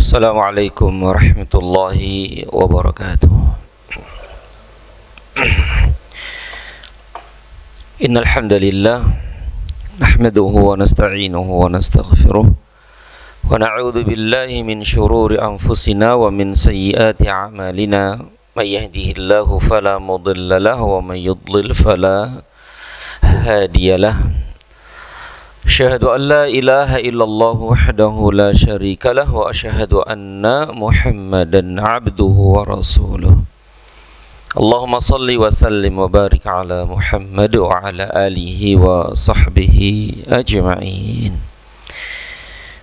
Assalamualaikum warahmatullahi wabarakatuh. Innal hamdalillah nahmaduhu wa nasta'inuhu wa nastaghfiruh wa na'udzu billahi min shururi anfusina wa min sayyiati a'malina may yahdihillahu fala mudilla lahu wa may yudlil fala hadiyalah. Asyhadu an la ilaha illallah wahdahu la syarika lah wa asyhadu anna Muhammadan abduhu wa rasuluh. Allahumma salli wa sallim wa barik ala Muhammad wa ala alihi wa sahbihi ajma'in.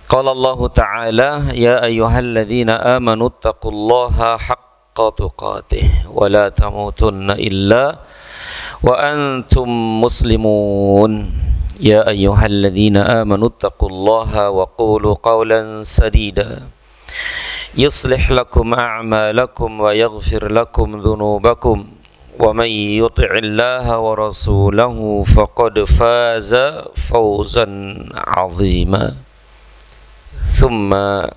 Qala Allah Ta'ala ya ayyuhalladzina amanu taqullaha haqqa tuqatih wa la tamutunna illa wa antum muslimun. Ya ayyuhalladzina amanu taqullaha wa qulu qawlan sadida yuslih lakum a'malakum wa yaghfir lakum dhunubakum wa man yuti'illaha wa rasulahu faqad faza fawzan 'azima. Thumma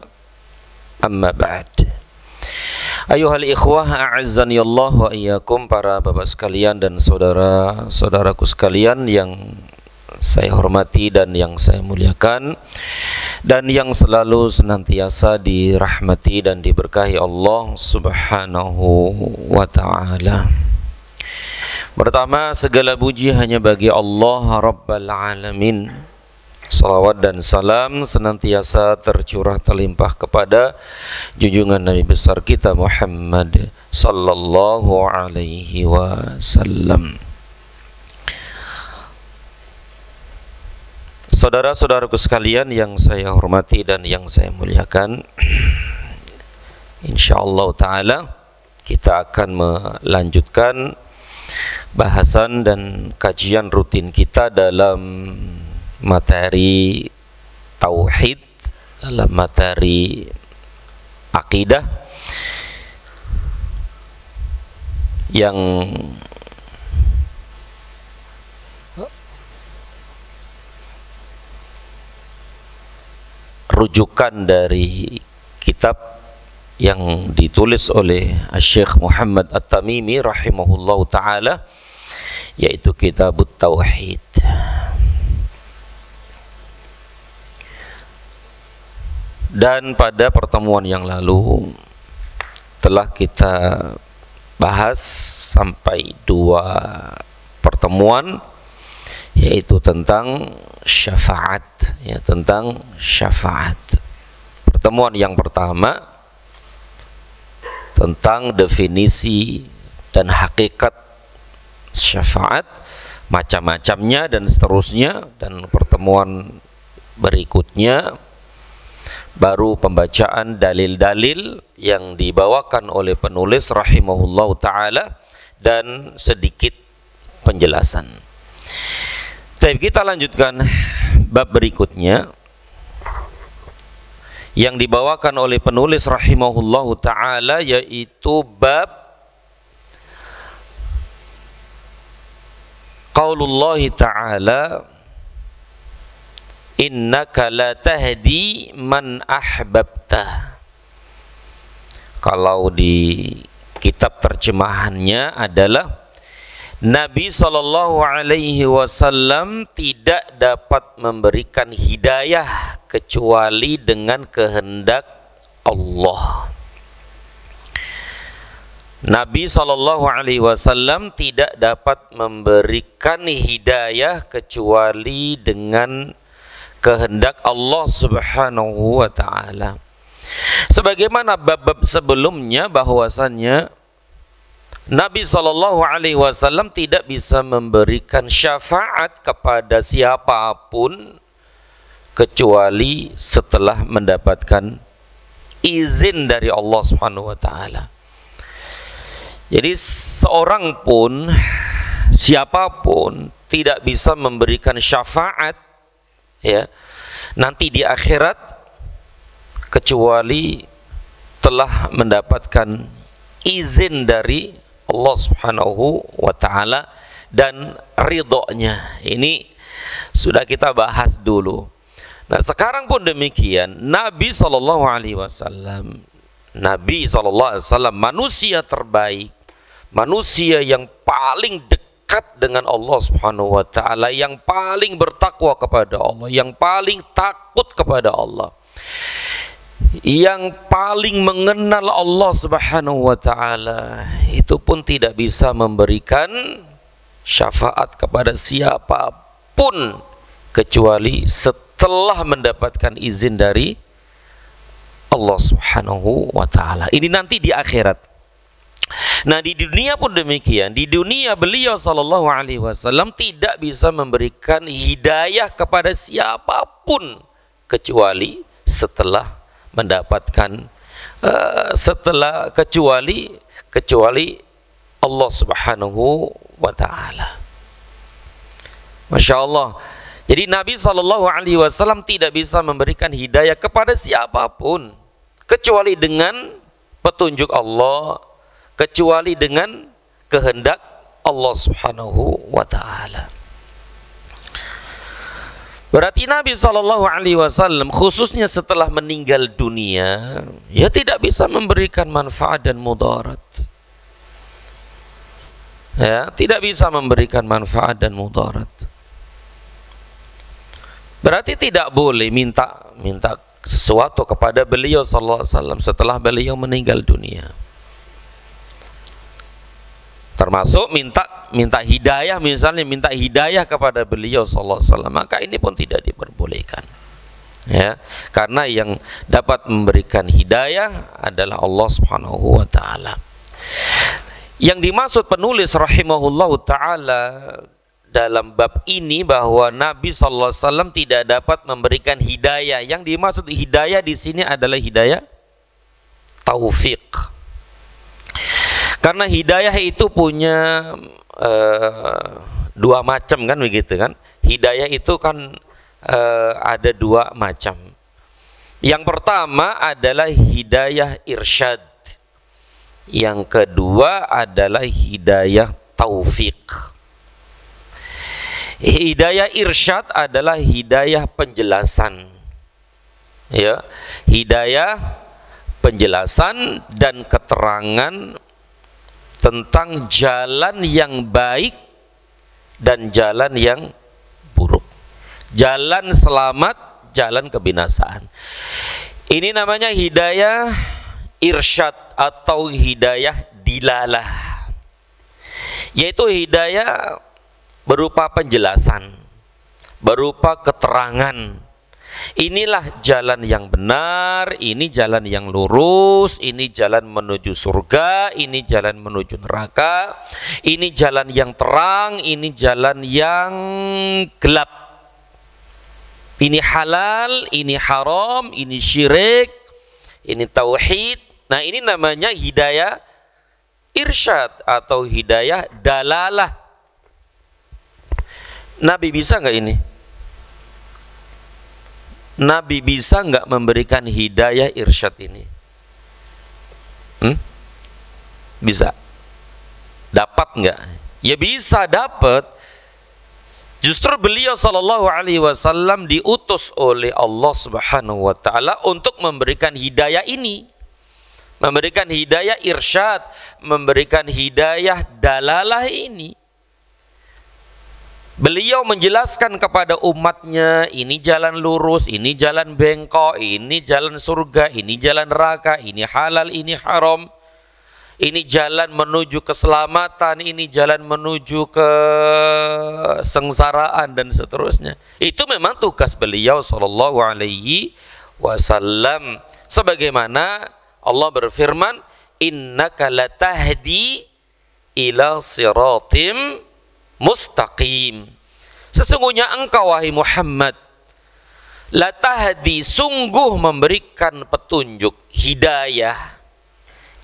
amma ba'd. Ayuhal ikhwah a'azzani Allah wa iyyakum, para bapak sekalian dan saudara-saudaraku sekalian yang saya hormati dan yang saya muliakan, dan yang selalu senantiasa dirahmati dan diberkahi Allah Subhanahu wa ta'ala. Pertama, segala puji hanya bagi Allah Rabbal Alamin. Salawat dan salam senantiasa tercurah terlimpah kepada junjungan Nabi besar kita Muhammad sallallahu alaihi wasallam. Saudara-saudaraku sekalian yang saya hormati dan yang saya muliakan, insyaallah ta'ala kita akan melanjutkan bahasan dan kajian rutin kita dalam materi tauhid, dalam materi akidah yang rujukan dari kitab yang ditulis oleh Syekh Muhammad At-Tamimi rahimahullahu ta'ala, yaitu Kitabut Tauhid. Dan pada pertemuan yang lalu telah kita bahas sampai 2 pertemuan, yaitu tentang syafaat, tentang syafaat. Pertemuan yang pertama tentang definisi dan hakikat syafaat, macam-macamnya dan seterusnya, dan pertemuan berikutnya baru pembacaan dalil-dalil yang dibawakan oleh penulis rahimahullahu ta'ala dan sedikit penjelasan. Baik, kita lanjutkan bab berikutnya yang dibawakan oleh penulis rahimahullahu ta'ala, yaitu bab qaulullahi ta'ala innaka la tahdi man ahbabta. Kalau di kitab terjemahannya adalah Nabi SAW tidak dapat memberikan hidayah kecuali dengan kehendak Allah. Nabi SAW tidak dapat memberikan hidayah kecuali dengan kehendak Allah Subhanahu wa ta'ala. Sebagaimana bab-bab sebelumnya bahwasannya Nabi SAW tidak bisa memberikan syafaat kepada siapapun kecuali setelah mendapatkan izin dari Allah Subhanahu wa ta'ala. Jadi seorang pun, siapapun tidak bisa memberikan syafaat nanti di akhirat kecuali telah mendapatkan izin dari Allah Subhanahu wa ta'ala dan ridhonya. Ini sudah kita bahas dulu. Nah, sekarang pun demikian, Nabi SAW, manusia terbaik, manusia yang paling dekat dengan Allah Subhanahu wa taala, yang paling bertakwa kepada Allah, yang paling takut kepada Allah, yang paling mengenal Allah Subhanahu wa taala, itu pun tidak bisa memberikan syafaat kepada siapapun kecuali setelah mendapatkan izin dari Allah Subhanahu wa taala. Ini nanti di akhirat. Nah, di dunia pun demikian. Di dunia beliau sallallahu alaihi wasallam tidak bisa memberikan hidayah kepada siapapun kecuali setelah mendapatkan kecuali Allah Subhanahu wa taala. Masya Allah. Jadi Nabi SAW tidak bisa memberikan hidayah kepada siapapun kecuali dengan petunjuk Allah, kecuali dengan kehendak Allah Subhanahu wa taala. Berarti Nabi SAW khususnya setelah meninggal dunia, ya tidak bisa memberikan manfaat dan mudarat. Ya, tidak bisa memberikan manfaat dan mudarat. Berarti tidak boleh minta sesuatu kepada beliau sallallahu alaihi wasallam setelah beliau meninggal dunia. Termasuk minta hidayah, misalnya minta hidayah kepada beliau sallallahu alaihi wasallam, maka ini pun tidak diperbolehkan. Ya, karena yang dapat memberikan hidayah adalah Allah Subhanahu wa taala. Yang dimaksud penulis rahimahullahu taala dalam bab ini bahwa Nabi sallallahu alaihi wasallam tidak dapat memberikan hidayah. Yang dimaksud hidayah di sini adalah hidayah taufik. Karena hidayah itu punya dua macam kan, begitu kan? Hidayah itu kan ada dua macam. Yang pertama adalah hidayah irsyad. Yang kedua adalah hidayah taufik. Hidayah irsyad adalah hidayah penjelasan. Ya, hidayah penjelasan dan keterangan tentang jalan yang baik dan jalan yang buruk. Jalan selamat, jalan kebinasaan. Ini namanya hidayah irsyad atau hidayah dilalah. Yaitu hidayah berupa penjelasan, berupa keterangan. Inilah jalan yang benar, ini jalan yang lurus, ini jalan menuju surga, ini jalan menuju neraka, ini jalan yang terang, ini jalan yang gelap. Ini halal, ini haram, ini syirik, ini tauhid. Nah, ini namanya hidayah irsyad atau hidayah dalalah. Nabi bisa nggak ini? Nabi bisa nggak memberikan hidayah irsyad ini? Bisa. Dapat nggak? Ya bisa dapat. Justru beliau sallallahu alaihi wasallam diutus oleh Allah Subhanahu wa taala untuk memberikan hidayah ini. Memberikan hidayah irsyad, memberikan hidayah dalalah ini. Beliau menjelaskan kepada umatnya, ini jalan lurus, ini jalan bengkok, ini jalan surga, ini jalan neraka, ini halal, ini haram, ini jalan menuju keselamatan, ini jalan menuju kesengsaraan dan seterusnya. Itu memang tugas beliau sallallahu alaihi wasallam. Sebagaimana Allah berfirman, innaka latahdi ila siratim mustaqim. Sesungguhnya engkau wahai Muhammad latahdi, sungguh memberikan petunjuk, hidayah,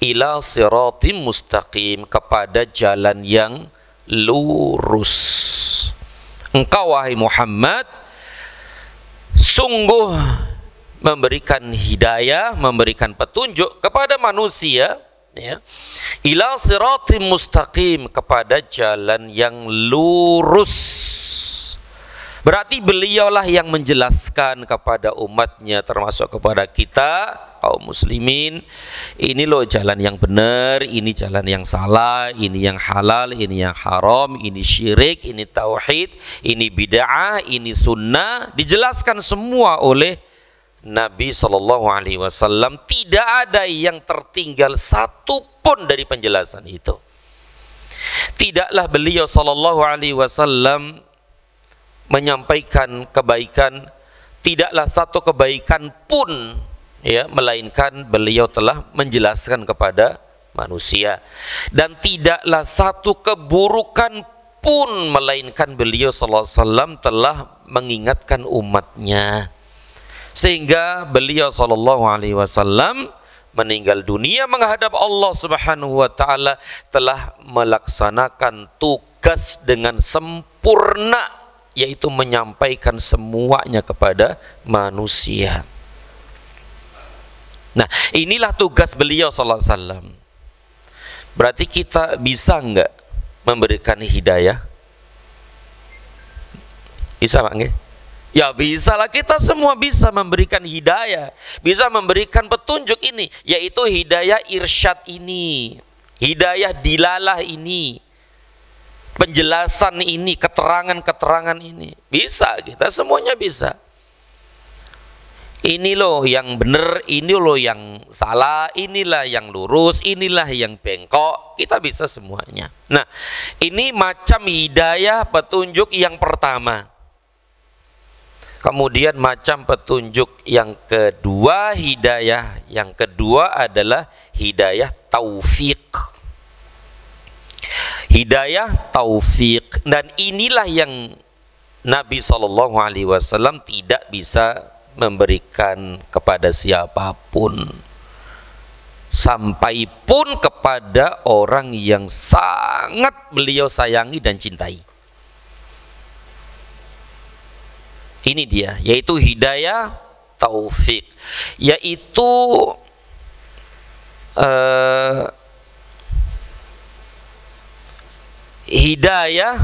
ila siratim mustaqim, kepada jalan yang lurus. Engkau wahai Muhammad sungguh memberikan hidayah, memberikan petunjuk kepada manusia, ya, ila siratim mustaqim, kepada jalan yang lurus. Berarti beliaulah yang menjelaskan kepada umatnya, termasuk kepada kita kaum muslimin, ini loh jalan yang benar, ini jalan yang salah, ini yang halal, ini yang haram, ini syirik, ini tauhid, ini bid'ah, ini sunnah. Dijelaskan semua oleh Nabi SAW. Tidak ada yang tertinggal satu pun dari penjelasan itu. Tidaklah beliau SAW menyampaikan kebaikan, tidaklah satu kebaikan pun ya, melainkan beliau telah menjelaskan kepada manusia, dan tidaklah satu keburukan pun melainkan beliau sallallahu alaihi wasallam telah mengingatkan umatnya, sehingga beliau sallallahu alaihi wasallam meninggal dunia menghadap Allah Subhanahu wa taala telah melaksanakan tugas dengan sempurna, yaitu menyampaikan semuanya kepada manusia. Nah, inilah tugas beliau sallallahu alaihi wasallam. Berarti kita bisa enggak memberikan hidayah? Bisa Pak nggih? Ya bisa lah, kita semua bisa memberikan hidayah, bisa memberikan petunjuk ini, yaitu hidayah irsyad ini, hidayah dilalah ini, penjelasan ini, keterangan-keterangan ini. Bisa, kita semuanya bisa. Ini loh yang benar, ini loh yang salah, inilah yang lurus, inilah yang bengkok. Kita bisa semuanya. Nah, ini macam hidayah petunjuk yang pertama. Kemudian macam petunjuk yang kedua, hidayah yang kedua adalah hidayah taufik. Hidayah taufik, dan inilah yang Nabi SAW tidak bisa memberikan kepada siapapun, sampai pun kepada orang yang sangat beliau sayangi dan cintai. Ini dia, yaitu hidayah taufik, yaitu hidayah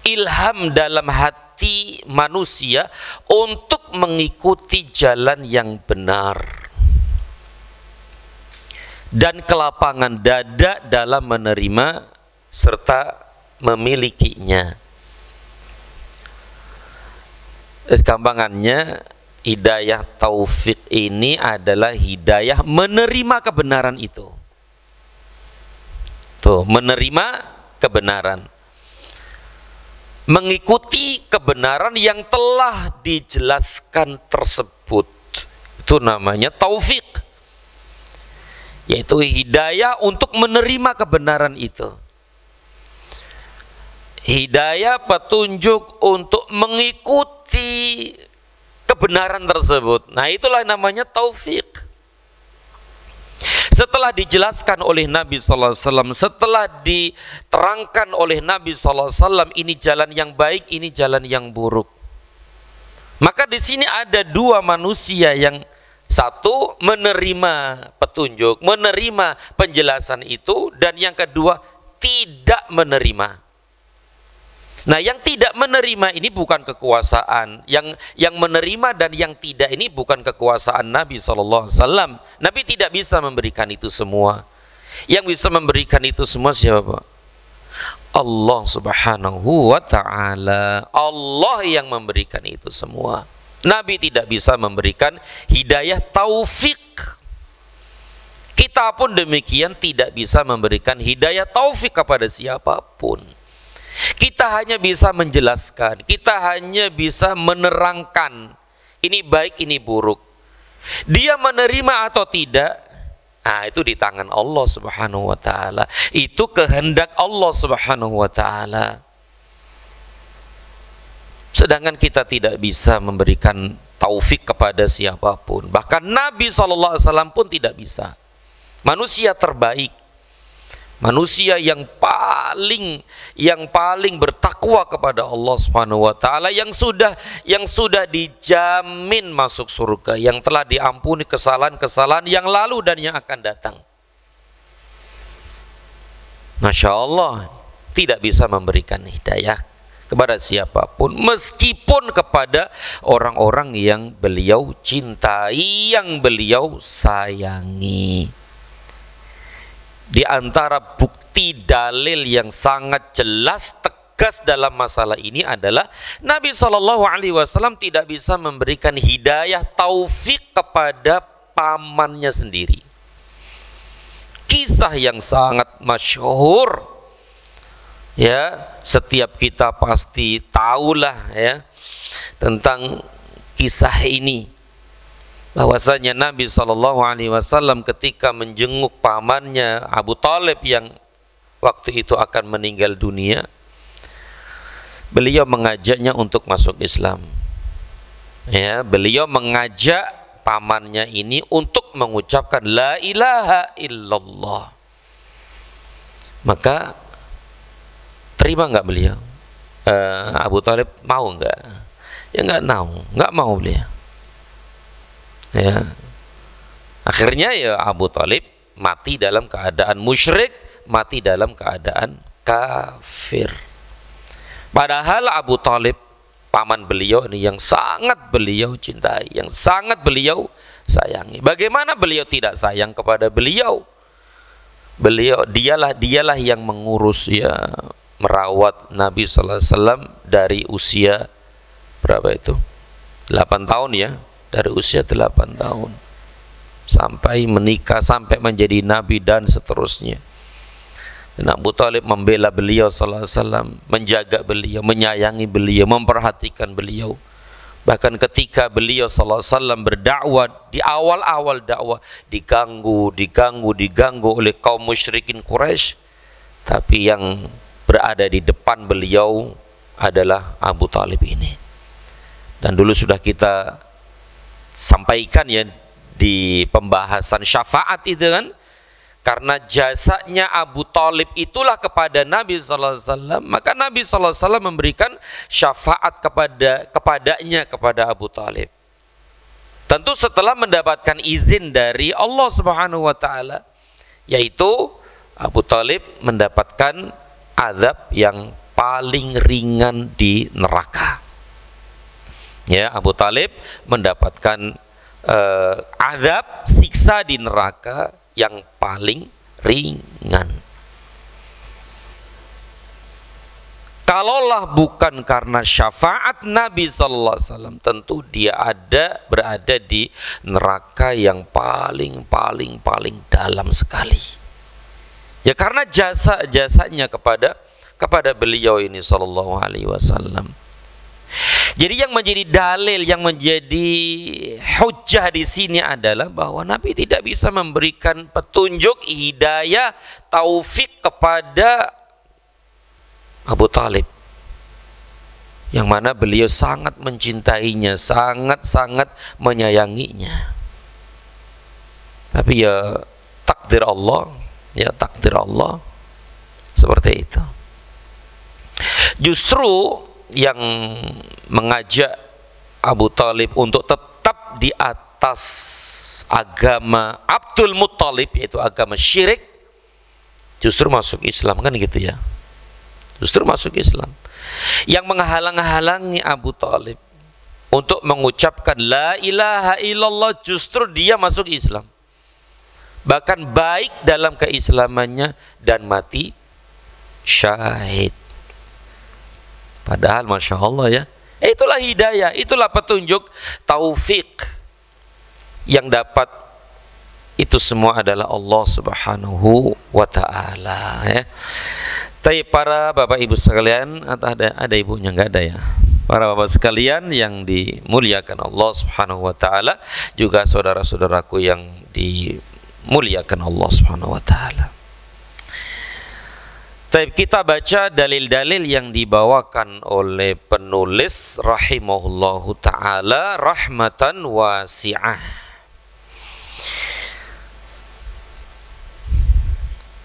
ilham dalam hati manusia untuk mengikuti jalan yang benar, dan kelapangan dada dalam menerima serta memilikinya. Gampangannya, hidayah taufik ini adalah hidayah menerima kebenaran itu. Tuh, menerima kebenaran, mengikuti kebenaran yang telah dijelaskan tersebut. Itu namanya taufik, yaitu hidayah untuk menerima kebenaran itu, hidayah petunjuk untuk mengikuti kebenaran tersebut. Nah, itulah namanya taufik. Setelah dijelaskan oleh Nabi SAW, setelah diterangkan oleh Nabi SAW, ini jalan yang baik, ini jalan yang buruk, maka di sini ada dua manusia, yang satu menerima petunjuk, menerima penjelasan itu, dan yang kedua tidak menerima. Nah, yang tidak menerima ini bukan kekuasaan, yang menerima dan yang tidak ini bukan kekuasaan Nabi SAW. Nabi tidak bisa memberikan itu semua. Yang bisa memberikan itu semua siapa? Allah Subhanahu wa ta'ala. Allah yang memberikan itu semua. Nabi tidak bisa memberikan hidayah taufik. Kita pun demikian tidak bisa memberikan hidayah taufik kepada siapapun. Kita hanya bisa menjelaskan, kita hanya bisa menerangkan, ini baik, ini buruk. Dia menerima atau tidak, nah itu di tangan Allah Subhanahu wa ta'ala. Itu kehendak Allah Subhanahu wa ta'ala. Sedangkan kita tidak bisa memberikan taufik kepada siapapun. Bahkan Nabi SAW pun tidak bisa. Manusia terbaik, manusia yang paling bertakwa kepada Allah Subhanahu wa taala, yang sudah dijamin masuk surga, yang telah diampuni kesalahan-kesalahan yang lalu dan yang akan datang. Masya Allah, tidak bisa memberikan hidayah kepada siapapun, meskipun kepada orang-orang yang beliau cintai, yang beliau sayangi. Di antara bukti dalil yang sangat jelas tegas dalam masalah ini adalah Nabi SAW tidak bisa memberikan hidayah taufik kepada pamannya sendiri. Kisah yang sangat masyhur, ya, setiap kita pasti tahulah ya tentang kisah ini, bahwasanya Nabi SAW ketika menjenguk pamannya Abu Thalib yang waktu itu akan meninggal dunia, beliau mengajaknya untuk masuk Islam. Ya, beliau mengajak pamannya ini untuk mengucapkan la ilaha illallah. Maka terima nggak beliau? Abu Thalib mau nggak? Ya nggak mau beliau. Ya. Akhirnya ya Abu Thalib mati dalam keadaan musyrik, mati dalam keadaan kafir. Padahal Abu Thalib paman beliau ini yang sangat beliau cintai, yang sangat beliau sayangi. Bagaimana beliau tidak sayang kepada beliau? Dialah yang mengurus, ya, merawat Nabi sallallahu alaihi wasallam dari usia berapa itu? 8 tahun ya, dari usia 8 tahun sampai menikah, sampai menjadi nabi dan seterusnya. Dan Abu Thalib membela beliau sallallahu alaihi wasallam, menjaga beliau, menyayangi beliau, memperhatikan beliau. Bahkan ketika beliau sallallahu alaihi wasallam berdakwah, di awal-awal dakwah diganggu oleh kaum musyrikin Quraisy, tapi yang berada di depan beliau adalah Abu Thalib ini. Dan dulu sudah kita sampaikan ya di pembahasan syafaat itu kan, karena jasanya Abu Thalib itulah kepada Nabi sallallahu alaihi wasallam, maka Nabi sallallahu alaihi wasallam memberikan syafaat kepadanya, kepada Abu Thalib. Tentu setelah mendapatkan izin dari Allah Subhanahu wa taala, yaitu Abu Thalib mendapatkan azab yang paling ringan di neraka. Ya, Abu Thalib mendapatkan azab, siksa di neraka yang paling ringan. Kalaulah bukan karena syafaat Nabi sallallahu alaihi wasallam, tentu dia berada di neraka yang paling dalam sekali. Ya, karena jasanya kepada beliau ini sallallahu alaihi wasallam. Jadi yang menjadi dalil, yang menjadi hujjah di sini adalah bahwa Nabi tidak bisa memberikan petunjuk, hidayah, taufik kepada Abu Thalib, yang mana beliau sangat mencintainya, sangat menyayanginya. Tapi ya takdir Allah, seperti itu. Justru yang mengajak Abu Thalib untuk tetap di atas agama Abdul Muttalib, yaitu agama syirik, justru masuk Islam, kan gitu ya. Justru masuk Islam. Yang menghalang-halangi Abu Thalib untuk mengucapkan la ilaha illallah, justru dia masuk Islam. Bahkan baik dalam keislamannya dan mati syahid. Padahal Masya Allah ya, itulah hidayah, itulah petunjuk, taufik yang dapat itu semua adalah Allah Subhanahu wa ta'ala ya. Tapi para bapak ibu sekalian, atau ada ibunya, enggak ada ya? Para bapak sekalian yang dimuliakan Allah Subhanahu wa ta'ala, juga saudara-saudaraku yang dimuliakan Allah Subhanahu wa ta'ala. Kita baca dalil-dalil yang dibawakan oleh penulis rahimahullahu ta'ala rahmatan wasi'ah.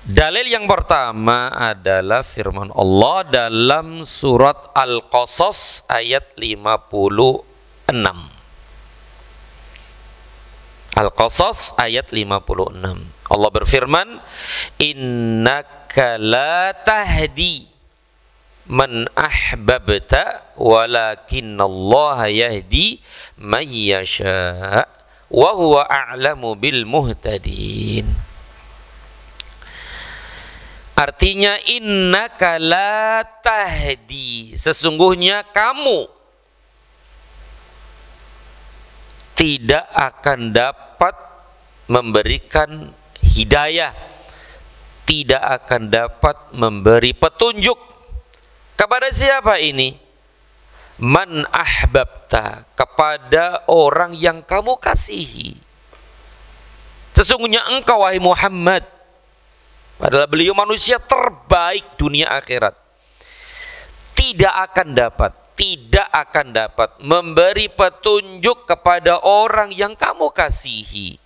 Dalil yang pertama adalah firman Allah dalam surat Al-Qasas ayat 56. Al-Qasas ayat 56. Allah berfirman, innaka la tahdi man ahbabta walakinallaha yahdi man yasha wa huwa a'lamu bil muhtadin. Artinya innaka la tahdi, sesungguhnya kamu tidak akan dapat memberikan hidayah, tidak akan dapat memberi petunjuk kepada siapa ini? Man ahbabta, kepada orang yang kamu kasihi. Sesungguhnya engkau wahai Muhammad, padahal beliau manusia terbaik dunia akhirat, tidak akan dapat memberi petunjuk kepada orang yang kamu kasihi.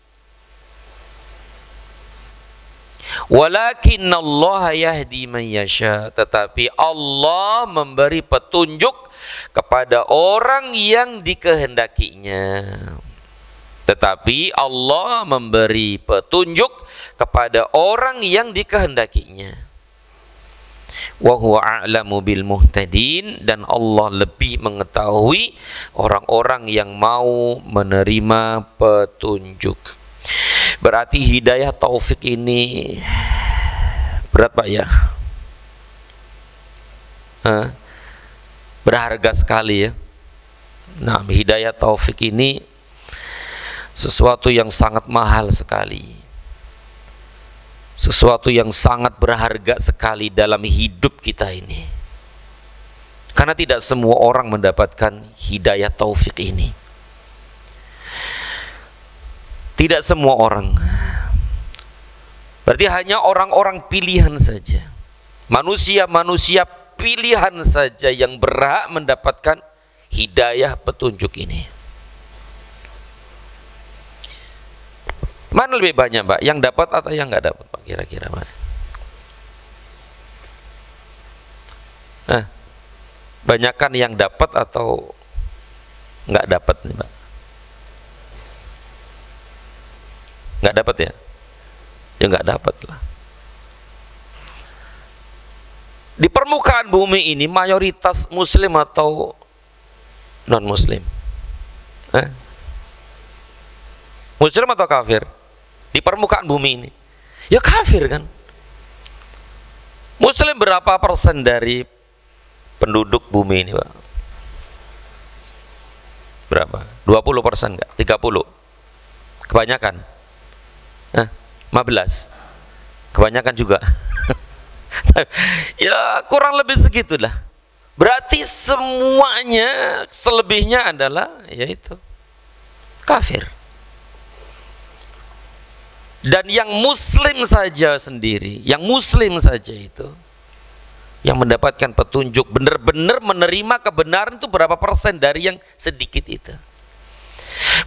Walakinallaha yahdi man yasha, tetapi Allah memberi petunjuk kepada orang yang dikehendakinya. Tetapi Allah memberi petunjuk kepada orang yang dikehendakinya. Wa huwa a'lamu bil muhtadin, dan Allah lebih mengetahui orang-orang yang mau menerima petunjuk. Berarti hidayah taufik ini berat Pak ya? Berharga sekali ya. Nah, hidayah taufik ini sesuatu yang sangat mahal sekali, sesuatu yang sangat berharga sekali dalam hidup kita ini, karena tidak semua orang mendapatkan hidayah taufik ini. Tidak semua orang. Berarti hanya orang-orang pilihan saja, manusia-manusia pilihan saja yang berhak mendapatkan hidayah petunjuk ini. Mana lebih banyak Pak, yang dapat atau yang nggak dapat Pak, kira-kira Pak? Banyakan yang dapat atau nggak dapat nih Pak? Nggak dapat ya? Ya nggak dapat lah. Di permukaan bumi ini mayoritas muslim atau non muslim? Muslim atau kafir? Di permukaan bumi ini ya kafir kan. Muslim berapa persen dari penduduk bumi ini Pak? Berapa? 20% enggak? 30? Kebanyakan? 15? Kebanyakan juga? Ya kurang lebih segitulah. Berarti semuanya selebihnya adalah yaitu kafir. Dan yang muslim saja sendiri, yang muslim saja itu yang mendapatkan petunjuk, benar-benar menerima kebenaran itu berapa persen dari yang sedikit itu.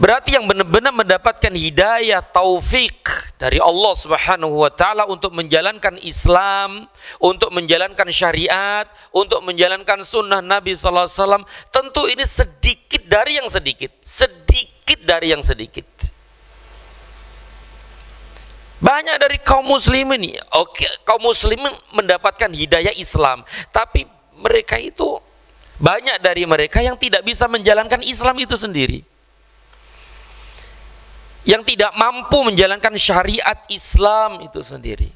Berarti yang benar-benar mendapatkan hidayah taufik dari Allah Subhanahu wa taala untuk menjalankan Islam, untuk menjalankan syariat, untuk menjalankan sunnah Nabi sallallahu alaihi wasallam, tentu ini sedikit dari yang sedikit, sedikit dari yang sedikit. Banyak dari kaum muslimin, kaum muslimin mendapatkan hidayah Islam, tapi mereka itu, banyak dari mereka yang tidak bisa menjalankan Islam itu sendiri, yang tidak mampu menjalankan syariat Islam itu sendiri,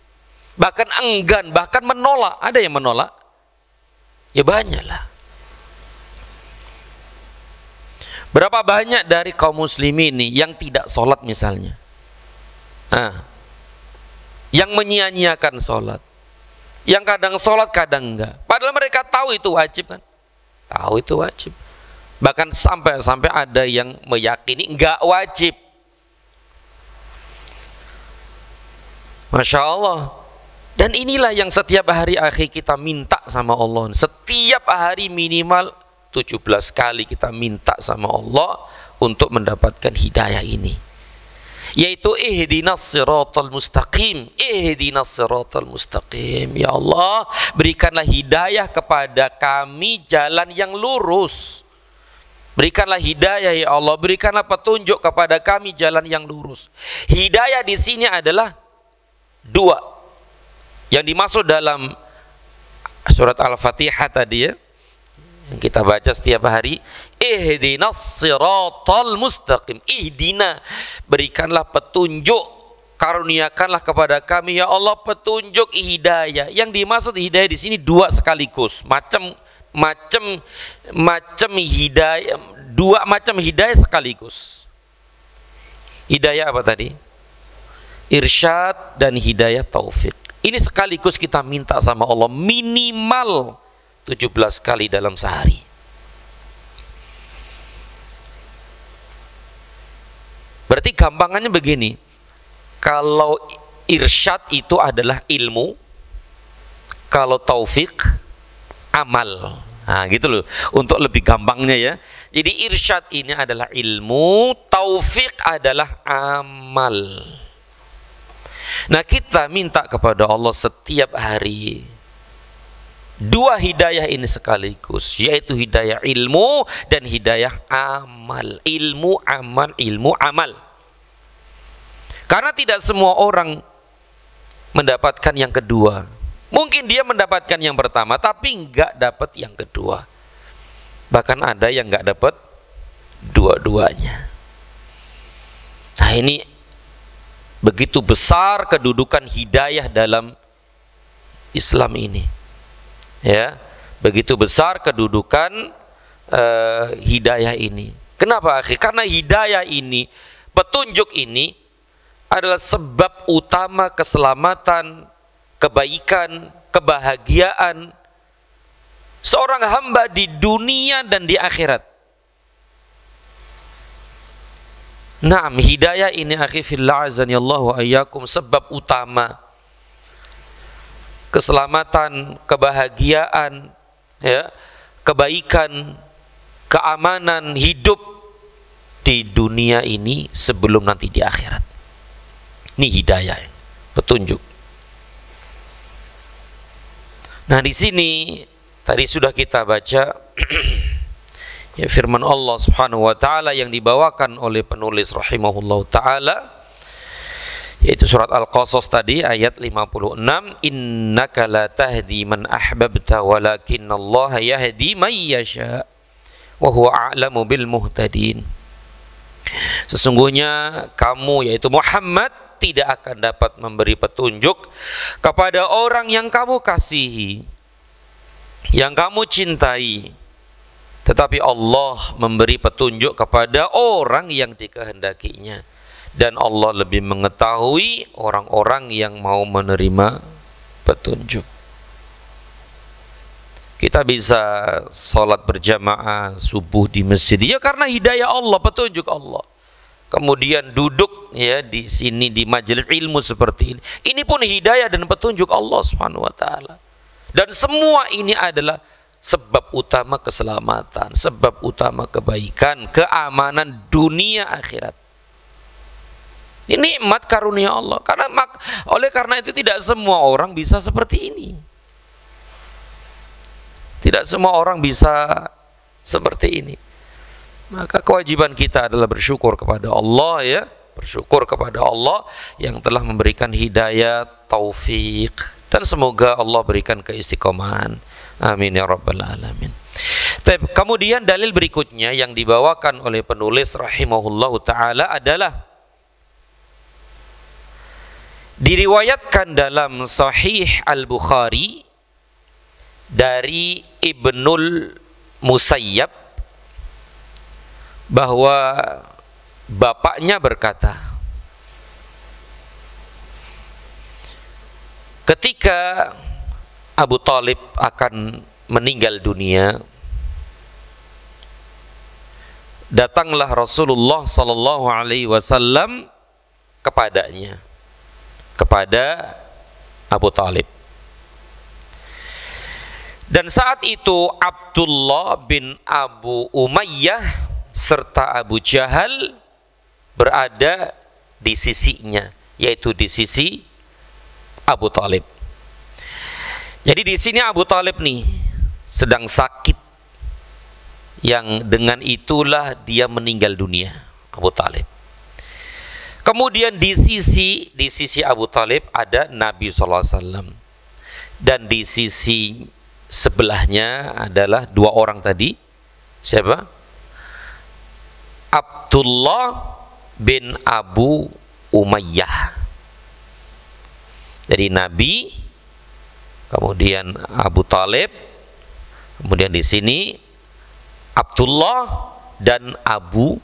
bahkan enggan, bahkan menolak. Ada yang menolak? Ya banyak lah. Berapa banyak dari kaum muslimin ini yang tidak sholat misalnya, yang menyia-nyiakan sholat, yang kadang sholat kadang enggak, padahal mereka tahu itu wajib kan, tahu itu wajib, bahkan sampai ada yang meyakini enggak wajib. Masya Allah. Dan inilah yang setiap hari akhir kita minta sama Allah. Setiap hari minimal 17 kali kita minta sama Allah untuk mendapatkan hidayah ini, yaitu ihdinas siratal mustaqim, ihdinas siratal mustaqim. Ya Allah, berikanlah hidayah kepada kami jalan yang lurus. Berikanlah hidayah ya Allah, berikanlah petunjuk kepada kami jalan yang lurus. Hidayah di sini adalah dua. Yang dimaksud dalam surat Al-Fatihah tadi ya, yang kita baca setiap hari, ihdinas siratal mustaqim. Ihdina, berikanlah petunjuk, karuniakanlah kepada kami ya Allah petunjuk, hidayah. Yang dimaksud hidayah di sini dua sekaligus, macam hidayah, dua macam hidayah sekaligus. Hidayah apa tadi? Irsyad dan hidayah taufik. Ini sekaligus kita minta sama Allah minimal 17 kali dalam sehari. Berarti gampangannya begini, kalau irsyad itu adalah ilmu, kalau taufik amal. Nah gitu loh, untuk lebih gampangnya ya. Jadi irsyad ini adalah ilmu, taufik adalah amal. Nah kita minta kepada Allah setiap hari dua hidayah ini sekaligus, yaitu hidayah ilmu dan hidayah amal. Ilmu amal, ilmu amal. Karena tidak semua orang mendapatkan yang kedua. Mungkin dia mendapatkan yang pertama tapi enggak dapat yang kedua. Bahkan ada yang enggak dapat dua-duanya. Nah ini begitu besar kedudukan hidayah dalam Islam ini. Ya, begitu besar kedudukan hidayah ini. Kenapa akhi? Karena hidayah ini, petunjuk ini adalah sebab utama keselamatan, kebaikan, kebahagiaan seorang hamba di dunia dan di akhirat. Naam, hidayah ini akhi fillah azanillahu wa iyyakum sebab utama keselamatan, kebahagiaan, ya, kebaikan, keamanan hidup di dunia ini sebelum nanti di akhirat. Ini hidayah, petunjuk. Nah di sini tadi sudah kita baca ya firman Allah Subhanahu wa taala yang dibawakan oleh penulis rahimahullah taala, yaitu surat Al-Qasas tadi ayat 56, innaka la tahdi man ahbabta walakinallaha yahdi man yasha wa huwa a'lamu bil muhtadin. Sesungguhnya kamu yaitu Muhammad tidak akan dapat memberi petunjuk kepada orang yang kamu kasihi, yang kamu cintai, tetapi Allah memberi petunjuk kepada orang yang dikehendakinya. Dan Allah lebih mengetahui orang-orang yang mau menerima petunjuk. Kita bisa sholat berjamaah subuh di masjid ya karena hidayah Allah, petunjuk Allah. Kemudian duduk ya di sini di majelis ilmu seperti ini. Ini pun hidayah dan petunjuk Allah Subhanahu wa taala. Dan semua ini adalah sebab utama keselamatan, sebab utama kebaikan, keamanan dunia akhirat. Ini nikmat karunia Allah. Oleh karena itu tidak semua orang bisa seperti ini. Tidak semua orang bisa seperti ini. Maka kewajiban kita adalah bersyukur kepada Allah ya, bersyukur kepada Allah yang telah memberikan hidayah, taufik, dan semoga Allah berikan keistiqomahan. Amin ya rabbal alamin. Kemudian dalil berikutnya yang dibawakan oleh penulis rahimahullahu taala adalah diriwayatkan dalam Sahih Al-Bukhari dari Ibnul Musayyab bahwa bapaknya berkata, ketika Abu Thalib akan meninggal dunia, datanglah Rasulullah sallallahu alaihi wasallam kepadanya, kepada Abu Thalib. Dan saat itu Abdullah bin Abu Umayyah serta Abu Jahal berada di sisinya, yaitu di sisi Abu Thalib. Jadi di sini Abu Thalib nih sedang sakit, yang dengan itulah dia meninggal dunia, Abu Thalib. Kemudian di sisi Abu Thalib ada Nabi SAW, dan di sisi sebelahnya adalah dua orang tadi. Siapa? Abdullah bin Abu Umayyah. Jadi Nabi, kemudian Abu Talib, kemudian di sini Abdullah dan Abu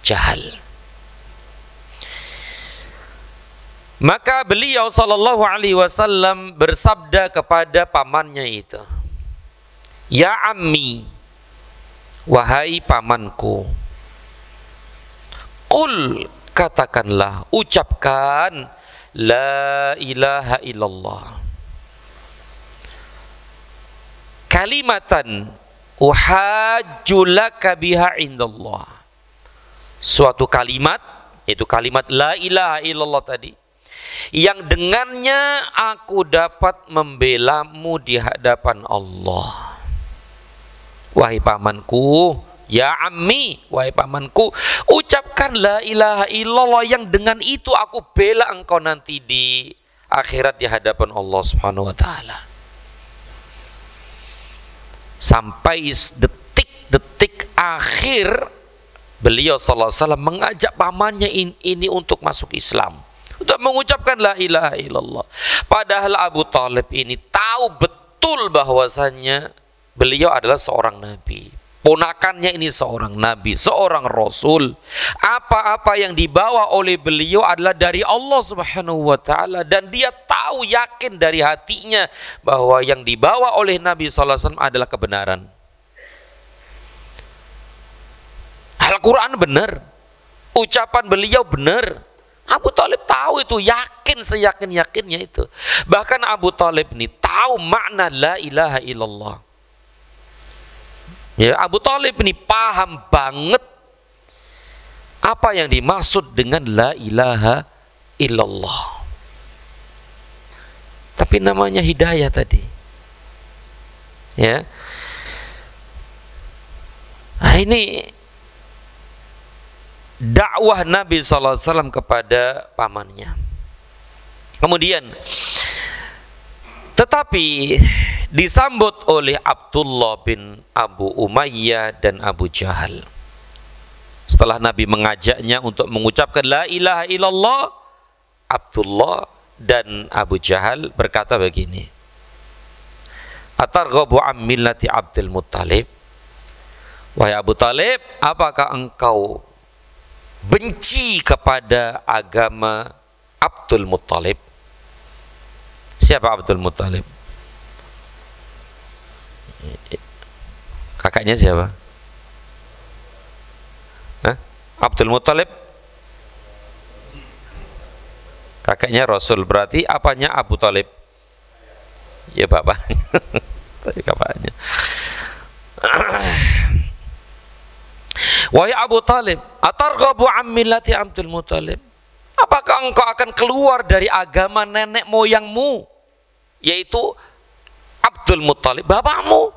Jahal. Maka beliau sallallahu alaihi wasallam bersabda kepada pamannya itu, "Ya ammi, wahai pamanku, qul, katakanlah, ucapkan la ilaha illallah, kalimatan uhajju laka biha indallah." Suatu kalimat, yaitu kalimat la ilaha illallah tadi, yang dengannya aku dapat membelamu di hadapan Allah. Wahai pamanku, ya ammi, wahai pamanku, ucapkan la ilaha illallah yang dengan itu aku bela engkau nanti di akhirat di hadapan Allah Subhanahu wa taala. Sampai detik-detik akhir beliau sallallahu alaihi wasallam mengajak pamannya ini untuk masuk Islam, untuk mengucapkan la ilaha illallah. Padahal Abu Talib ini tahu betul bahwasannya beliau adalah seorang nabi, ponakannya ini seorang nabi, seorang rasul. Apa-apa yang dibawa oleh beliau adalah dari Allah Subhanahu wa taala, dan dia tahu, yakin dari hatinya bahwa yang dibawa oleh Nabi sallallahu alaihi wasallam adalah kebenaran. Al-Quran benar, ucapan beliau benar. Abu Talib tahu itu, yakin seyakin-yakinnya itu. Bahkan Abu Talib ini tahu makna la ilaha illallah. Ya, Abu Talib ini paham banget apa yang dimaksud dengan la ilaha illallah. Tapi namanya hidayah tadi. Ya. Nah, ini dakwah Nabi SAW kepada pamannya. Kemudian, tetapi disambut oleh Abdullah bin Abu Umayyah dan Abu Jahal. Setelah Nabi mengajaknya untuk mengucapkan la ilaha illallah, Abdullah dan Abu Jahal berkata begini, "Atarghabu an millati Abdul Muttalib?" Wahai Abu Talib, apakah engkau benci kepada agama Abdul Muttalib? Siapa Abdul Muttalib? Kakaknya siapa? Hah? Abdul Muttalib kakaknya Rasul, berarti apanya Abu Talib? Ya bapaknya. Bapaknya. Wahai Abu Talib, atarghabu an millati Abdul Muttalib? Apakah engkau akan keluar dari agama nenek moyangmu, yaitu Abdul Muttalib, bapakmu?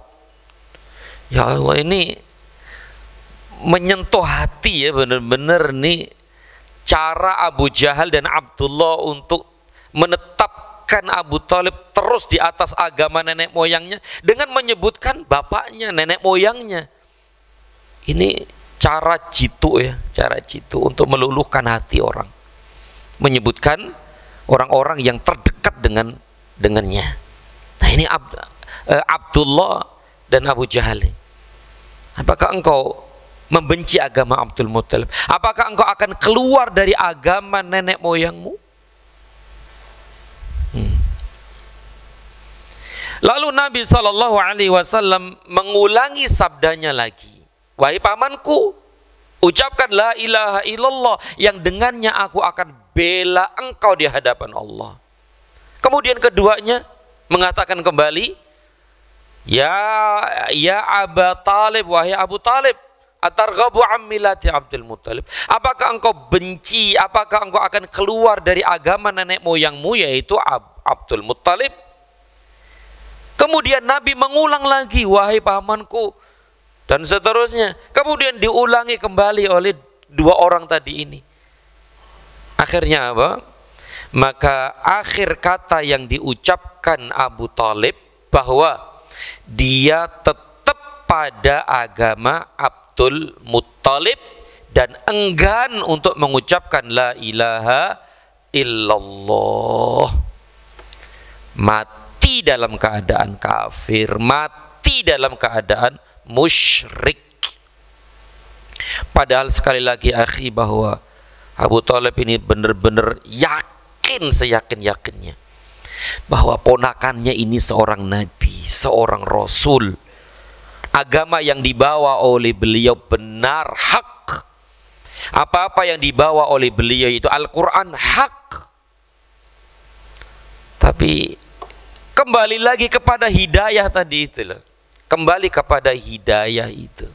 Ya Allah, ini menyentuh hati ya, benar-benar nih cara Abu Jahal dan Abdullah untuk menetapkan Abu Talib terus di atas agama nenek moyangnya dengan menyebutkan bapaknya, nenek moyangnya. Ini cara jitu ya, cara jitu untuk meluluhkan hati orang, menyebutkan orang-orang yang terdekat dengannya. Nah, ini Abdullah dan Abu Jahal. Apakah engkau membenci agama Abdul Muttalib? Apakah engkau akan keluar dari agama nenek moyangmu? Lalu Nabi SAW mengulangi sabdanya lagi, wahai pamanku, ucapkan la ilaha illallah yang dengannya aku akan bela engkau di hadapan Allah. Kemudian keduanya mengatakan kembali, ya Abu Talib, wahai Abu Talib, atarghabu an millati Abdul Muttalib? Apakah engkau benci, apakah engkau akan keluar dari agama nenek moyangmu, yaitu Abdul Muttalib? Kemudian Nabi mengulang lagi, wahai pamanku, dan seterusnya. Kemudian diulangi kembali oleh dua orang tadi ini. Akhirnya apa? Maka akhir kata yang diucapkan Abu Talib bahwa dia tetap pada agama Abdul Muttalib dan enggan untuk mengucapkan la ilaha illallah. Mati dalam keadaan kafir, mati dalam keadaan musyrik. Padahal sekali lagi akhi, bahwa Abu Thalib ini benar-benar yakin seyakin-yakinnya bahwa ponakannya ini seorang nabi, seorang rasul. Agama yang dibawa oleh beliau benar, hak. Apa-apa yang dibawa oleh beliau itu Al-Quran, hak. Tapi kembali lagi kepada hidayah tadi itu loh. Kembali kepada hidayah itu.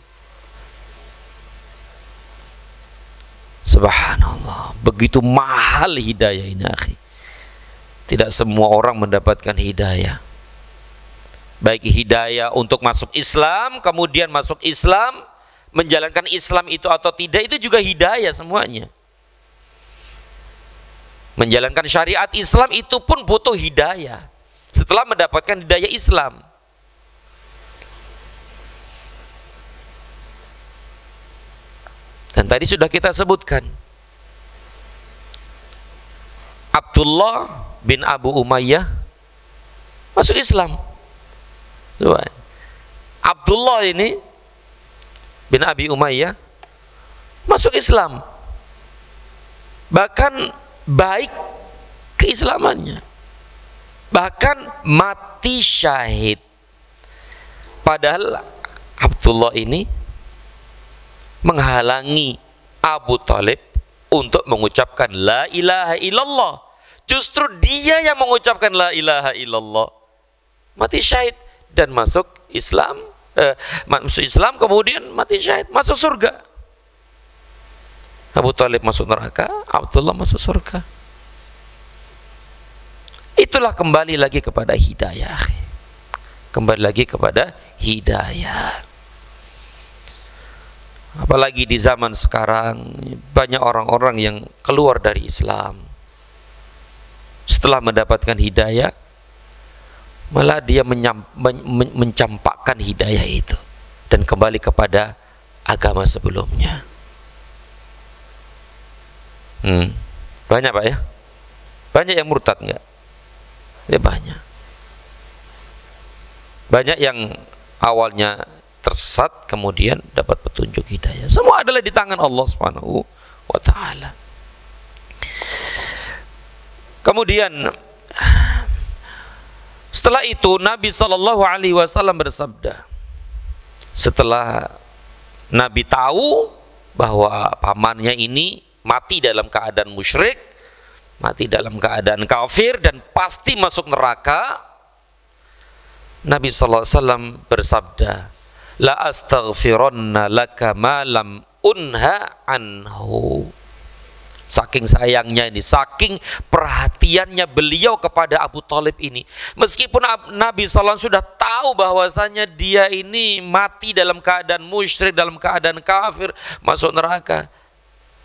Subhanallah, begitu mahal hidayah ini akhi. Tidak semua orang mendapatkan hidayah. Baik hidayah untuk masuk Islam, kemudian masuk Islam, menjalankan Islam itu atau tidak, itu juga hidayah semuanya. Menjalankan syariat Islam itu pun butuh hidayah setelah mendapatkan hidayah Islam. Dan tadi sudah kita sebutkan, Abdullah bin Abu Umayyah masuk Islam. Abdullah ini bin Abi Umayyah masuk Islam. Bahkan baik keislamannya. Bahkan mati syahid. Padahal Abdullah ini menghalangi Abu Thalib untuk mengucapkan la ilaha illallah. Justru dia yang mengucapkan la ilaha illallah, mati syahid dan masuk Islam, masuk Islam kemudian mati syahid, masuk surga. Abu Thalib masuk neraka, Abdullah masuk surga. Itulah kembali lagi kepada hidayah. Kembali lagi kepada hidayah. Apalagi di zaman sekarang banyak orang-orang yang keluar dari Islam setelah mendapatkan hidayah, malah dia mencampakkan hidayah itu dan kembali kepada agama sebelumnya. Banyak Pak ya? Banyak yang murtad enggak? Ya banyak. Banyak yang awalnya tersesat kemudian dapat petunjuk hidayah. Semua adalah di tangan Allah Subhanahu wa taala. Kemudian setelah itu Nabi sallallahu alaihi wasallam bersabda, setelah Nabi tahu bahwa pamannya ini mati dalam keadaan musyrik, mati dalam keadaan kafir dan pasti masuk neraka, Nabi sallallahu alaihi wasallam bersabda, la astaghfiranna laka ma lam unha anhu. Saking sayangnya ini, saking perhatiannya beliau kepada Abu Thalib ini, meskipun Nabi SAW sudah tahu bahwasanya dia ini mati dalam keadaan musyrik, dalam keadaan kafir, masuk neraka,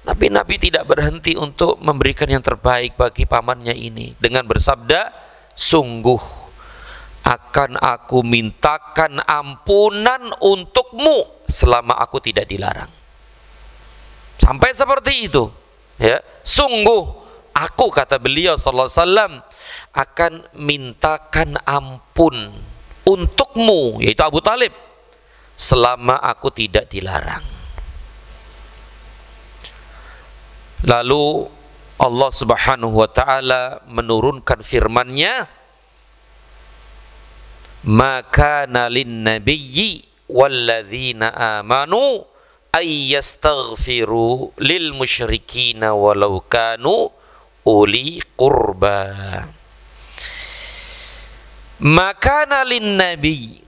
tapi Nabi tidak berhenti untuk memberikan yang terbaik bagi pamannya ini dengan bersabda, sungguh akan aku mintakan ampunan untukmu selama aku tidak dilarang. Sampai seperti itu ya, sungguh aku, kata beliau sallallahu alaihi wasallam, akan mintakan ampun untukmu, yaitu Abu Thalib, selama aku tidak dilarang. Lalu Allah Subhanahu wa taala menurunkan firman-Nya, maka nalin nabiyyi walladzina amanu ay yastaghfiru lil musyrikina walau kanu uli qurba. Maka nalin nabi,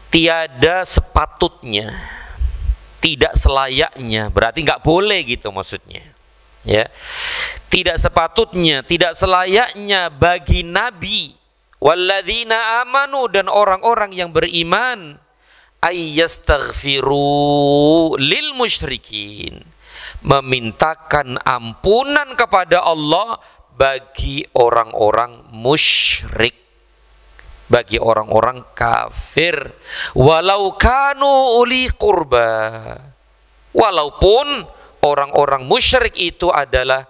tiada sepatutnya, tidak selayaknya, berarti nggak boleh gitu maksudnya ya, tidak sepatutnya, tidak selayaknya bagi nabi walladzina amanu, dan orang-orang yang beriman, ayyastaghfiru lil musyrikin, memintakan ampunan kepada Allah bagi orang-orang musyrik. bagi orang-orang kafir, walau kanu uli qurba, walaupun orang-orang musyrik itu adalah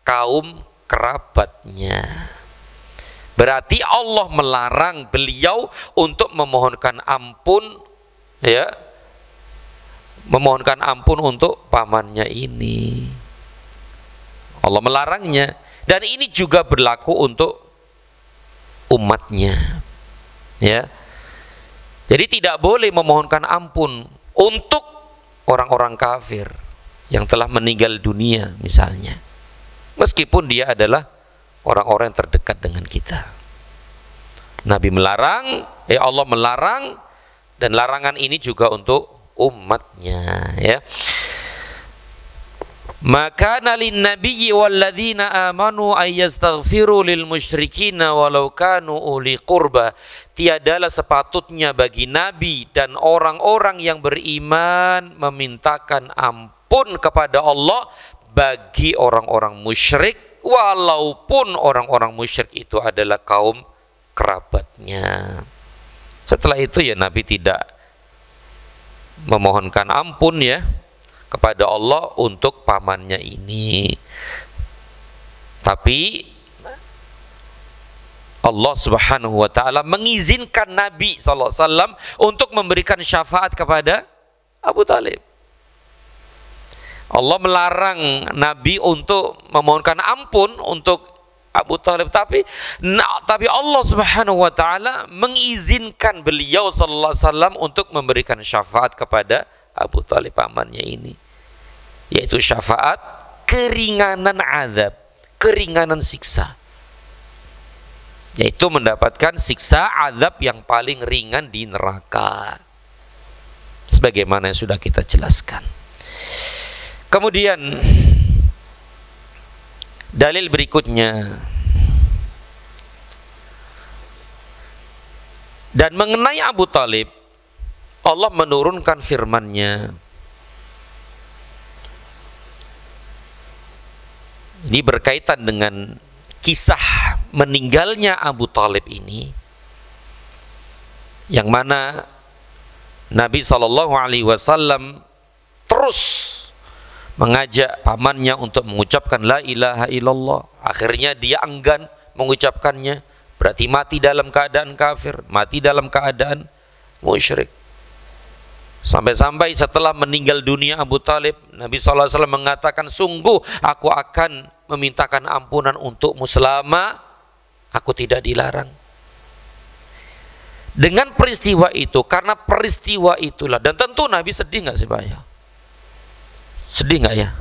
kaum kerabatnya. Berarti Allah melarang beliau untuk memohonkan ampun, ya, memohonkan ampun untuk pamannya ini. Allah melarangnya, dan ini juga berlaku untuk umatnya, ya. Jadi tidak boleh memohonkan ampun untuk orang-orang kafir yang telah meninggal dunia misalnya, meskipun dia adalah orang-orang yang terdekat dengan kita. Nabi melarang, Allah melarang, dan larangan ini juga untuk umatnya, ya. Maka nalin nabiyyi walladzina amanu ayyastaghfiru lil musyrikina walau kanu uli qurba. Tiadalah sepatutnya bagi nabi dan orang-orang yang beriman memintakan ampun kepada Allah bagi orang-orang musyrik, walaupun orang-orang musyrik itu adalah kaum kerabatnya. Setelah itu ya Nabi tidak memohonkan ampun, ya, kepada Allah untuk pamannya ini. Tapi Allah Subhanahu wa taala mengizinkan Nabi SAW untuk memberikan syafaat kepada Abu Talib. Allah melarang Nabi untuk memohonkan ampun untuk Abu Talib, tapi Allah Subhanahu wa taala mengizinkan beliau sallallahu alaihi wasallam untuk memberikan syafaat kepada Abu Talib pamannya ini, yaitu syafaat keringanan azab, keringanan siksa, yaitu mendapatkan siksa azab yang paling ringan di neraka, sebagaimana yang sudah kita jelaskan. Kemudian dalil berikutnya, dan mengenai Abu Talib, Allah menurunkan firman-Nya. Ini berkaitan dengan kisah meninggalnya Abu Talib ini, yang mana Nabi SAW terus mengajak pamannya untuk mengucapkan la ilaha illallah. Akhirnya dia enggan mengucapkannya, berarti mati dalam keadaan kafir, mati dalam keadaan musyrik. Sampai-sampai setelah meninggal dunia Abu Talib, Nabi SAW mengatakan, sungguh aku akan memintakan ampunan untukmu selama aku tidak dilarang. Dengan peristiwa itu, karena peristiwa itulah, dan tentu Nabi sedih nggak sih Pak ya? Sedih nggak ya?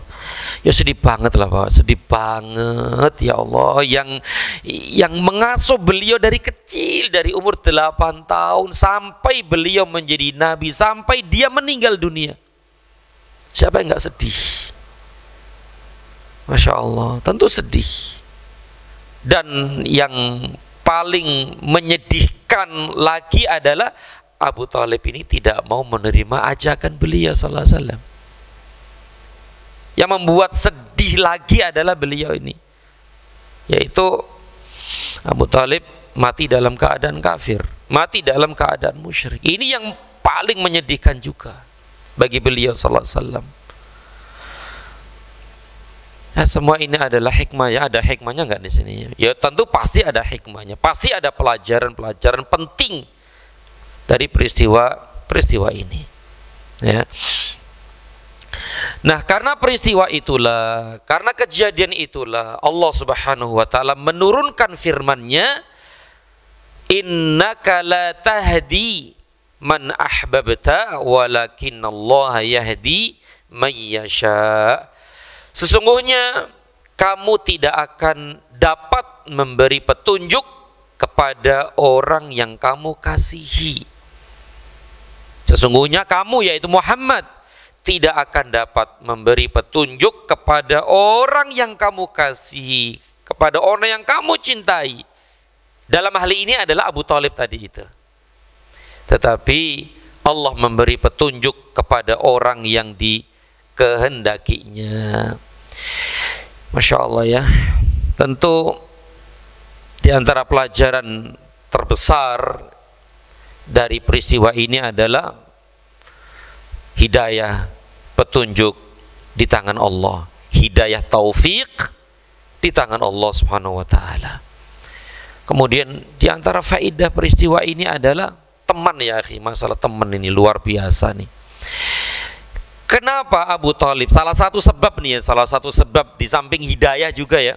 Ya sedih banget lah Pak, sedih banget, ya Allah, yang mengasuh beliau dari kecil, dari umur 8 tahun sampai beliau menjadi nabi, sampai dia meninggal dunia. Siapa yang nggak sedih? Masya Allah, tentu sedih. Dan yang paling menyedihkan lagi adalah Abu Talib ini tidak mau menerima ajakan beliau sallallahu alaihi wasallam. Yang membuat sedih lagi adalah beliau ini, yaitu Abu Talib mati dalam keadaan kafir, mati dalam keadaan musyrik. Ini yang paling menyedihkan juga bagi beliau sallallahu alaihi wasallam. Nah, semua ini adalah hikmah, ya. Ada hikmahnya nggak di sini? Ya tentu pasti ada hikmahnya, pasti ada pelajaran-pelajaran penting dari peristiwa ini, ya. Nah, karena peristiwa itulah, karena kejadian itulah, Allah Subhanahu wa taala menurunkan firman-Nya, innaka la tahdi man ahbabta walakinallaha yahdi may yasha. Sesungguhnya kamu tidak akan dapat memberi petunjuk kepada orang yang kamu kasihi. Sesungguhnya kamu, yaitu Muhammad, tidak akan dapat memberi petunjuk kepada orang yang kamu kasihi, kepada orang yang kamu cintai. Dalam hal ini adalah Abu Talib tadi itu. Tetapi Allah memberi petunjuk kepada orang yang dikehendakinya. Masya Allah, ya. Tentu di antara pelajaran terbesar dari peristiwa ini adalah hidayah, petunjuk di tangan Allah, hidayah taufik di tangan Allah Subhanahu wa taala. Kemudian di antara faedah peristiwa ini adalah teman, ya akhi, masalah teman ini luar biasa nih. Kenapa Abu Thalib? Salah satu sebab nih ya, salah satu sebab di samping hidayah juga ya.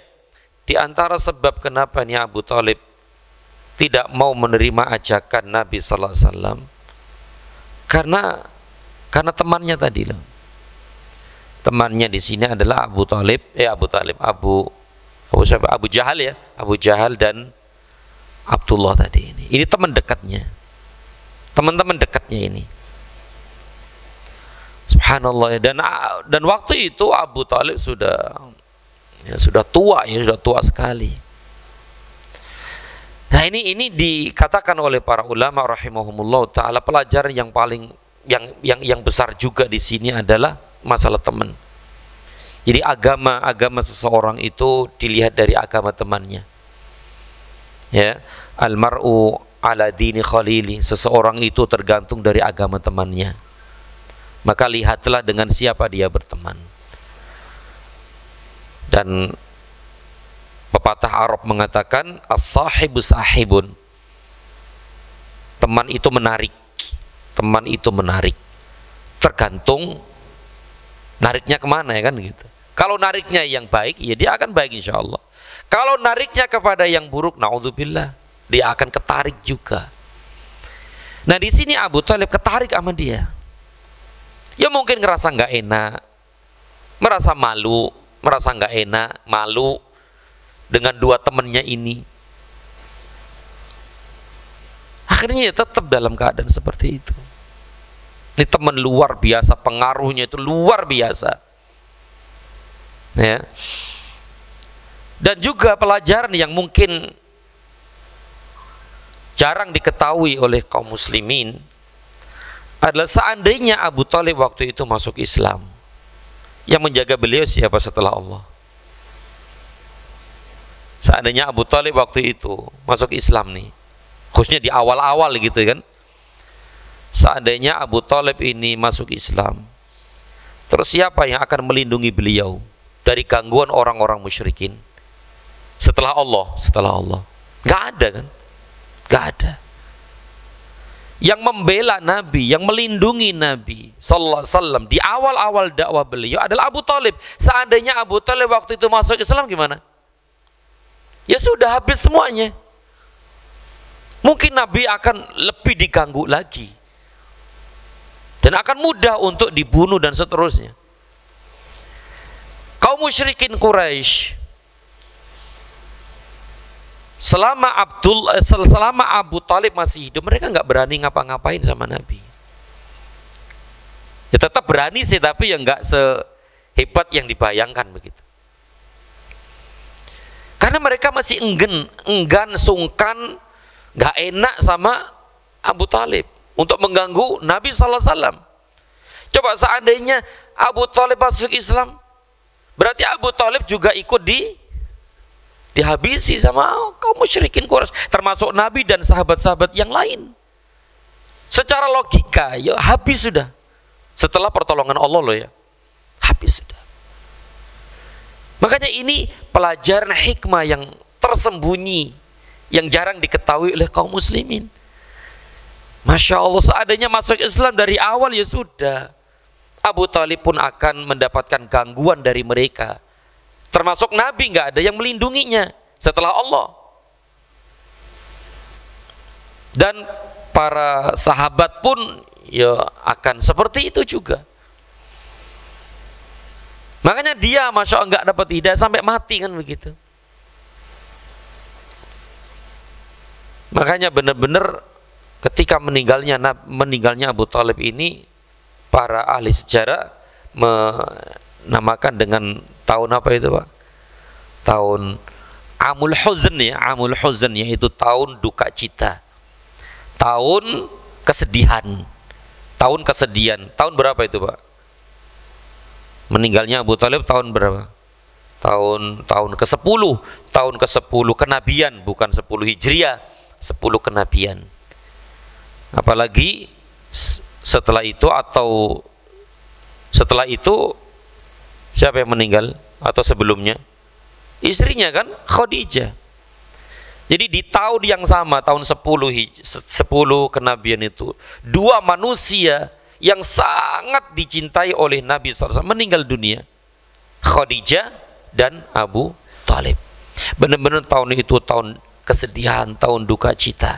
Di antara sebab kenapa nih Abu Thalib tidak mau menerima ajakan Nabi sallallahu alaihi wasallam, karena temannya tadi loh. Temannya di sini adalah Abu Jahal ya, Abu Jahal dan Abdullah tadi ini. Ini teman dekatnya, teman-teman dekatnya ini. Subhanallah ya. Dan waktu itu Abu Thalib sudah tua ya, sudah tua sekali. Nah ini dikatakan oleh para ulama rahimahumullah taala, pelajaran yang paling yang besar juga di sini adalah masalah teman. Jadi agama seseorang itu dilihat dari agama temannya. Ya, almar'u ala dini khalili, seseorang itu tergantung dari agama temannya. Maka lihatlah dengan siapa dia berteman. Dan pepatah Arab mengatakan as-sahibu sahibun, teman itu menarik, teman itu menarik, tergantung nariknya kemana ya kan gitu. Kalau nariknya yang baik, ya dia akan baik insya Allah. Kalau nariknya kepada yang buruk, naudzubillah, dia akan ketarik juga. Nah di sini Abu Thalib ketarik sama dia. Ya mungkin ngerasa nggak enak, merasa malu, merasa nggak enak, malu dengan dua temannya ini. Akhirnya ya tetap dalam keadaan seperti itu. Ini teman luar biasa, pengaruhnya itu luar biasa. Ya. Dan juga pelajaran yang mungkin jarang diketahui oleh kaum muslimin adalah seandainya Abu Thalib waktu itu masuk Islam, yang menjaga beliau siapa setelah Allah? Seandainya Abu Thalib waktu itu masuk Islam nih, khususnya di awal-awal gitu kan, seandainya Abu Thalib ini masuk Islam, terus siapa yang akan melindungi beliau dari gangguan orang-orang musyrikin setelah Allah? Setelah Allah nggak ada kan, nggak ada. Yang membela Nabi, yang melindungi Nabi sallallahu alaihi wasallam di awal-awal dakwah beliau adalah Abu Thalib. Seandainya Abu Thalib waktu itu masuk Islam gimana? Ya sudah habis semuanya. Mungkin Nabi akan lebih diganggu lagi dan akan mudah untuk dibunuh dan seterusnya. Kaum musyrikin Quraisy selama Abu Thalib masih hidup, mereka nggak berani ngapa-ngapain sama Nabi. Ya tetap berani sih, tapi ya nggak sehebat yang dibayangkan begitu. Karena mereka masih enggan, sungkan, nggak enak sama Abu Thalib untuk mengganggu Nabi sallallahu alaihi wasallam. Coba seandainya Abu Thalib masuk Islam, berarti Abu Thalib juga ikut dihabisi sama kaum musyrikin Quraisy, termasuk Nabi dan sahabat-sahabat yang lain. Secara logika ya habis sudah. Setelah pertolongan Allah loh ya, habis sudah. Makanya ini pelajaran hikmah yang tersembunyi, yang jarang diketahui oleh kaum muslimin. Masya Allah, seandainya masuk Islam dari awal ya sudah, Abu Thalib pun akan mendapatkan gangguan dari mereka. Termasuk Nabi nggak ada yang melindunginya setelah Allah. Dan para sahabat pun ya akan seperti itu juga. Makanya dia Masya Allah nggak dapat hidayah sampai mati kan begitu. Makanya benar-benar ketika meninggalnya Abu Thalib ini, para ahli sejarah menamakan dengan tahun apa itu Pak? Tahun Amul Huzn ya, Amul Huzn, yaitu tahun duka cita, tahun kesedihan, tahun kesedihan. Tahun berapa itu Pak? Meninggalnya Abu Thalib tahun berapa? Tahun ke-10, tahun ke-10 kenabian, bukan 10 Hijriah, 10 kenabian. Apalagi setelah itu siapa yang meninggal atau sebelumnya? Istrinya kan Khadijah. Jadi di tahun yang sama, tahun 10 kenabian itu, 2 manusia yang sangat dicintai oleh Nabi SAW meninggal dunia, Khadijah dan Abu Thalib. Benar-benar tahun itu tahun kesedihan, tahun duka cita.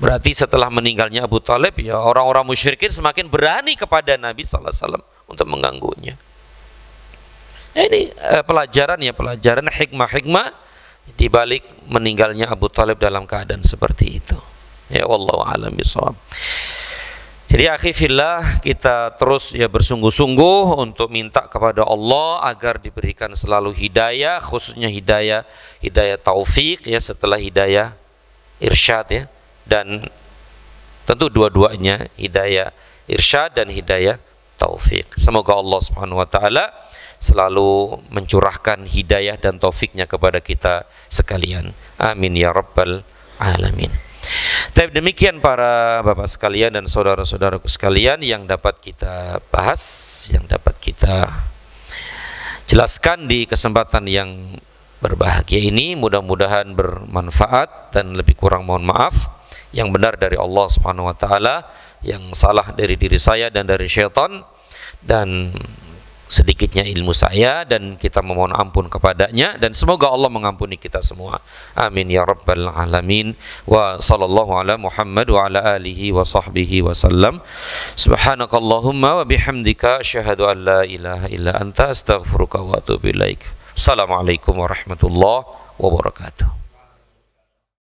Berarti setelah meninggalnya Abu Thalib, ya orang-orang musyrikin semakin berani kepada Nabi SAW untuk mengganggunya. Ini pelajaran hikmah-hikmah di balik meninggalnya Abu Thalib dalam keadaan seperti itu. Ya wallahu a'lam bishawab. Jadi akhi fillah, kita terus ya bersungguh-sungguh untuk minta kepada Allah agar diberikan selalu hidayah, khususnya hidayah taufik ya, setelah hidayah irsyad ya. Dan tentu dua-duanya, hidayah irsyad dan hidayah taufik. Semoga Allah Subhanahu wa taala selalu mencurahkan hidayah dan taufiknya kepada kita sekalian. Amin ya rabbal alamin. Tapi demikian para bapak sekalian dan saudara-saudaraku sekalian yang dapat kita bahas, yang dapat kita jelaskan di kesempatan yang berbahagia ini. Mudah-mudahan bermanfaat, dan lebih kurang mohon maaf. Yang benar dari Allah Subhanahu wa taala, yang salah dari diri saya dan dari syaitan, dan sedikitnya ilmu saya, dan kita memohon ampun kepadanya, dan semoga Allah mengampuni kita semua. Amin ya rabbal alamin. Wa sallallahu ala Muhammad wa ala alihi wa sahbihi wa sallam. Subhanakallahumma wa bihamdika asyhadu an la ilaha illa anta astaghfiruka wa atubu ilaik. Assalamualaikum warahmatullahi wabarakatuh.